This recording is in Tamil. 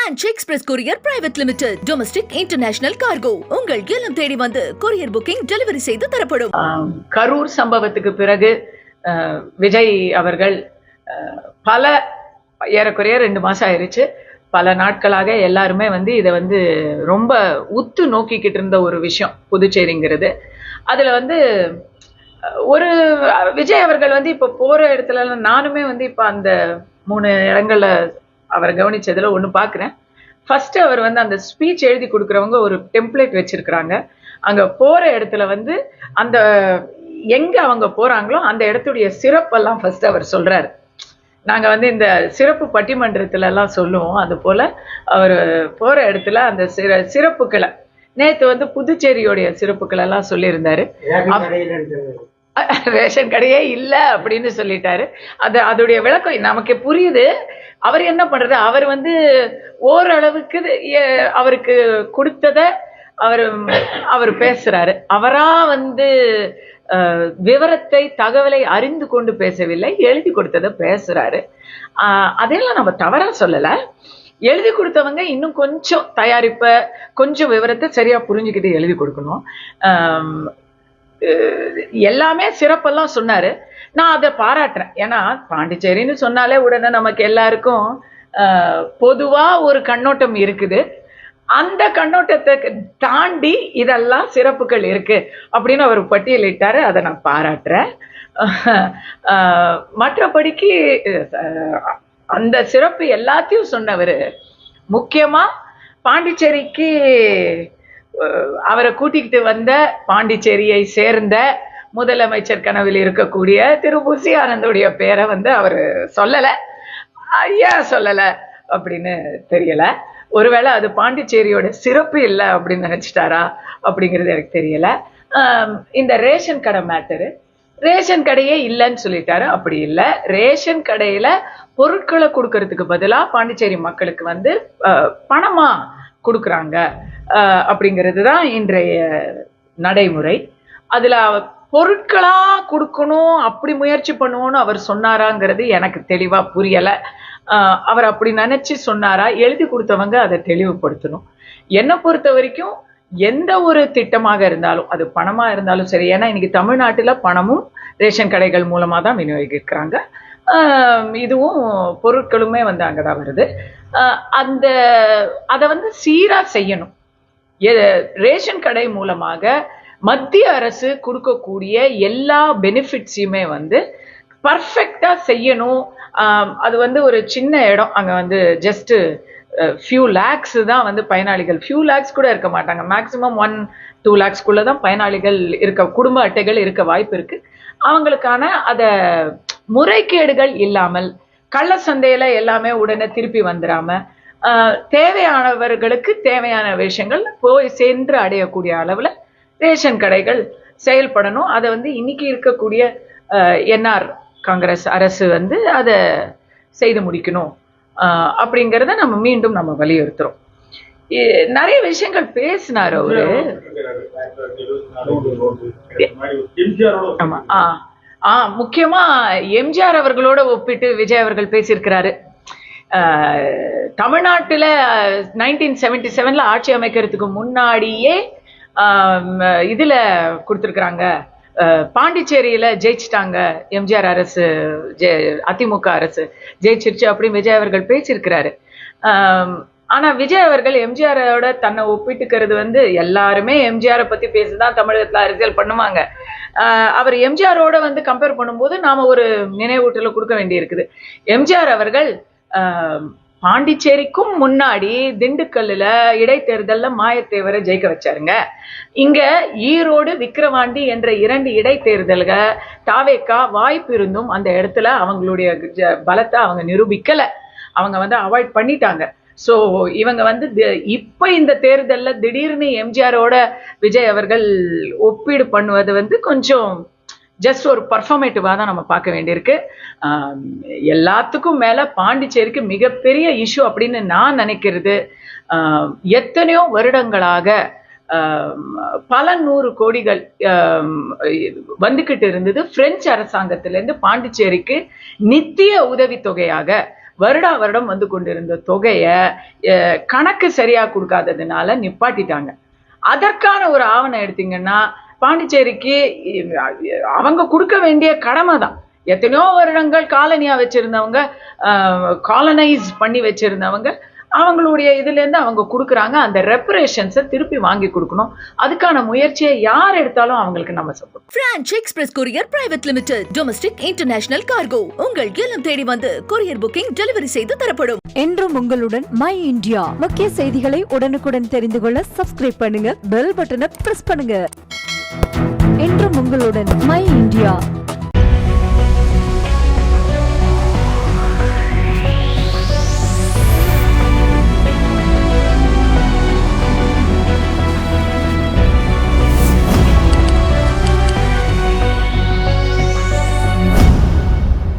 Ranch Express Courier Private Limited. Domestic International Cargo. உங்கள் இல்லம் தேடி வந்து கொரியர் புக்கிங் டெலிவரி செய்து தரப்படும். கரூர் சம்பவத்துக்கு பிறகு விஜய் அவர்கள் பல ஏறக்குறைய 2 மாசம் ஆயிருச்சு, பல நாட்களாக எல்லாருமே இதை ரொம்ப உத்து நோக்கிக்கிட்டு இருந்த ஒரு விஷயம் புதுச்சேரிங்கிறது. அதுல ஒரு விஜய் அவர்கள் இப்ப போற இடத்துல நானுமே இப்ப அந்த 3 இடங்கள்ல அவரை கவனிச்சதுல ஒண்ணு பாக்குறேன். ஃபர்ஸ்ட் அவர் அந்த ஸ்பீச் எழுதி கொடுக்கறவங்க ஒரு டெம்ப்ளேட் வச்சிருக்கிறாங்க. அங்க போற இடத்துல அந்த எங்க அவங்க போறாங்களோ அந்த இடத்துடைய சிறப்பெல்லாம் ஃபர்ஸ்ட் அவர் சொல்றாரு. நாங்க இந்த சிறப்பு பட்டிமன்றத்துல எல்லாம் சொல்லுவோம். அது போல அவர் போற இடத்துல அந்த சிறப்புகளை நேத்து புதுச்சேரியோடைய சிறப்புகள் எல்லாம் சொல்லியிருந்தாரு. ரேஷன் கடையே இல்ல அப்படின்னு சொல்லிட்டாரு. அதோடைய விளக்கம் நமக்கு புரியுது. அவர் என்ன பண்றது, அவர் ஓரளவுக்கு அவருக்கு கொடுத்தத அவர் பேசுறாரு. அவரா விவரத்தை தகவலை அறிந்து கொண்டு பேசவில்லை, எழுதி கொடுத்தத பேசுறாரு. அதையெல்லாம் நம்ம தவறா சொல்லல. எழுதி கொடுத்தவங்க இன்னும் கொஞ்சம் தயாரிப்ப கொஞ்சம் விவரத்தை சரியா புரிஞ்சுக்கிட்டு எழுதி கொடுக்கணும். எல்லாமே சிறப்பெல்லாம் சொன்னாரு. நான் அதை பாராட்டுறேன். ஏன்னா பாண்டிச்சேரின்னு சொன்னாலே உடனே நமக்கு எல்லாருக்கும் பொதுவா ஒரு கண்ணோட்டம் இருக்குது. அந்த கண்ணோட்டத்தை தாண்டி இதெல்லாம் சிறப்புகள் இருக்கு அப்படின்னு அவர் பட்டியலிட்டாரு. அதை நான் பாராட்டுறேன். மற்றபடிக்கு அந்த சிறப்பு எல்லாத்தையும் சொன்னவர் முக்கியமா பாண்டிச்சேரிக்கு அவரை கூட்டிக்கிட்டு வந்த பாண்டிச்சேரியை சேர்ந்த முதலமைச்சர் கனவில் இருக்கக்கூடிய திரு புசி ஆனந்தோடைய பேரை அவர் சொல்லல. ஐயா சொல்லல அப்படின்னு தெரியல. ஒருவேளை அது பாண்டிச்சேரியோட சிறப்பு இல்லை அப்படின்னு நினைச்சிட்டாரா அப்படிங்கிறது எனக்கு தெரியல. இந்த ரேஷன் கடை மேட்டரு, ரேஷன் கடையே இல்லைன்னு சொல்லிட்டாரு. அப்படி இல்லை. ரேஷன் கடையில பொருட்களை கொடுக்கறதுக்கு பதிலா பாண்டிச்சேரி மக்களுக்கு பணமா கொடுக்குறாங்க அப்படிங்கிறது தான் இன்றைய நடைமுறை. அதுல பொருட்களா கொடுக்கணும் அப்படி முயற்சி பண்ணுவோம்னு அவர் சொன்னாராங்கிறது எனக்கு தெளிவா புரியல. அவர் அப்படி நினைச்சு சொன்னாரா, எழுதி கொடுத்தவங்க அதை தெளிவுபடுத்தணும். என்னை பொறுத்த வரைக்கும் எந்த ஒரு திட்டமாக இருந்தாலும் அது பணமா இருந்தாலும் சரி, ஏன்னா இன்னைக்கு தமிழ்நாட்டுல பணமும் ரேஷன் கடைகள் மூலமா தான் விநியோகிக்கிறாங்க. இதுவும் பொருட்களுமே அங்கதான் வருது. அதை சீரா செய்யணும். ரேஷன் கடை மூலமாக மத்திய அரசு கொடுக்கக்கூடிய எல்லா பெனிஃபிட்ஸையுமே பர்ஃபெக்டா செய்யணும். அது ஒரு சின்ன இடம். அங்க ஜஸ்ட் ஃபியூ லேக்ஸ் தான் பயனாளிகள். ஃபியூ லேக்ஸ் கூட இருக்க மாட்டாங்க. மேக்சிமம் 1-2 லேக்ஸ்க்குள்ள தான் பயனாளிகள் இருக்க, குடும்ப அட்டைகள் இருக்க வாய்ப்பு இருக்கு. அவங்களுக்கான அத முறைகேடுகள் இல்லாமல் கள்ள சந்தையில எல்லாமே உடனே திருப்பி வந்துடாம தேவையானவர்களுக்கு தேவையான விஷயங்கள் போய் சென்று அடையக்கூடிய அளவுல ரேஷன் கடைகள் செயல்படணும். அதை இன்னைக்கு இருக்கக்கூடிய என்ஆர் காங்கிரஸ் அரசு அதை செய்து முடிக்கணும் அப்படிங்கிறத நம்ம மீண்டும் வலியுறுத்துறோம். நிறைய விஷயங்கள் பேசினார் அவரு. ஆமா, முக்கியமா எம்ஜிஆர் அவர்களோட ஒப்பிட்டு விஜய் அவர்கள் பேசியிருக்கிறாரு. தமிழ்நாட்டுல 1977 ஆட்சி அமைக்கிறதுக்கு முன்னாடியே இதுல கொடுத்திருக்கிறாங்க, பாண்டிச்சேரியில ஜெயிச்சிட்டாங்க எம்ஜிஆர் அரசு, அதிமுக அரசு ஜெயிச்சிருச்சு அப்படின்னு விஜய் அவர்கள் பேசியிருக்கிறாரு. ஆனா விஜய் அவர்கள் எம்ஜிஆரோட தன்னை ஒப்பிட்டுக்கிறது எல்லாருமே எம்ஜிஆரை பத்தி பேசிதான் தமிழகத்துல அரசியல் பண்ணுவாங்க. அவர் எம்ஜிஆரோட கம்பேர் பண்ணும்போது நாம ஒரு நினைவூட்டல கொடுக்க வேண்டி இருக்குது. எம்ஜிஆர் அவர்கள் பாண்டிச்சேரிக்கும் முன்னாடி திண்டுக்கல்லுல இடைத்தேர்தல்ல மாயத்தேவரை ஜெயிக்க வச்சாருங்க. இங்க ஈரோடு, விக்கிரவாண்டி என்ற 2 இடைத்தேர்தல்கள் தாவேக்கா வாய்ப்பு இருந்தும் அந்த இடத்துல அவங்களுடைய பலத்தை அவங்க நிரூபிக்கல. அவங்க அவாய்ட் பண்ணிட்டாங்க. சோ இவங்க இப்ப இந்த தேர்தல்ல திடீர்னு எம்ஜிஆரோட விஜய் அவர்கள் ஒப்பீடு பண்ணுவது கொஞ்சம் ஜஸ்ட் ஒரு பர்ஃபார்மேட்டிவா தான் நம்ம பார்க்க வேண்டியிருக்கு. எல்லாத்துக்கும் மேல பாண்டிச்சேரிக்கு மிகப்பெரிய இஷ்யூ அப்படின்னு நான் நினைக்கிறது, எத்தனையோ வருடங்களாக பல 100 கோடிகள் வந்துகிட்டு இருந்தது பிரெஞ்சு அரசாங்கத்திலிருந்து பாண்டிச்சேரிக்கு நித்திய உதவித்தொகையாக வருடா வருடம் வந்து கொண்டிருந்த தொகையை கணக்கு சரியா கொடுக்காததுனால நிப்பாட்டிட்டாங்க. அதற்கான ஒரு ஆவணம் எடுத்தீங்கன்னா பாண்டிச்சேரிக்கு அவங்க கொடுக்க வேண்டிய கடமை தான். எத்தனையோ வருடங்கள் காலனியா வச்சிருந்தவங்க, காலனைஸ் பண்ணி வச்சிருந்தவங்க, அவங்களுடைய இதுல இருந்து அவங்க கொடுக்குறாங்க. அந்த ரெப்பரேஷன்ஸை திருப்பி வாங்கி கொடுக்கணும். அதுக்கான முயற்சியை யார் எடுத்தாலும் அவங்களுக்கு நம்ம support. Branch express courier private limited, domestic international cargo. உங்கள் இல்லம் தேடி வந்து கொரியர் புக்கிங் டெலிவரி செய்து தரப்படும். என்றும் உங்களுடன் மை இந்தியா. முக்கிய செய்திகளை உடனுக்குடன் தெரிந்து கொள்ள சப்ஸ்கிரைப் பண்ணுங்க, பெல் பட்டனை பிரஸ் பண்ணுங்க. என்றும் உங்களுடன் மை இந்தியா.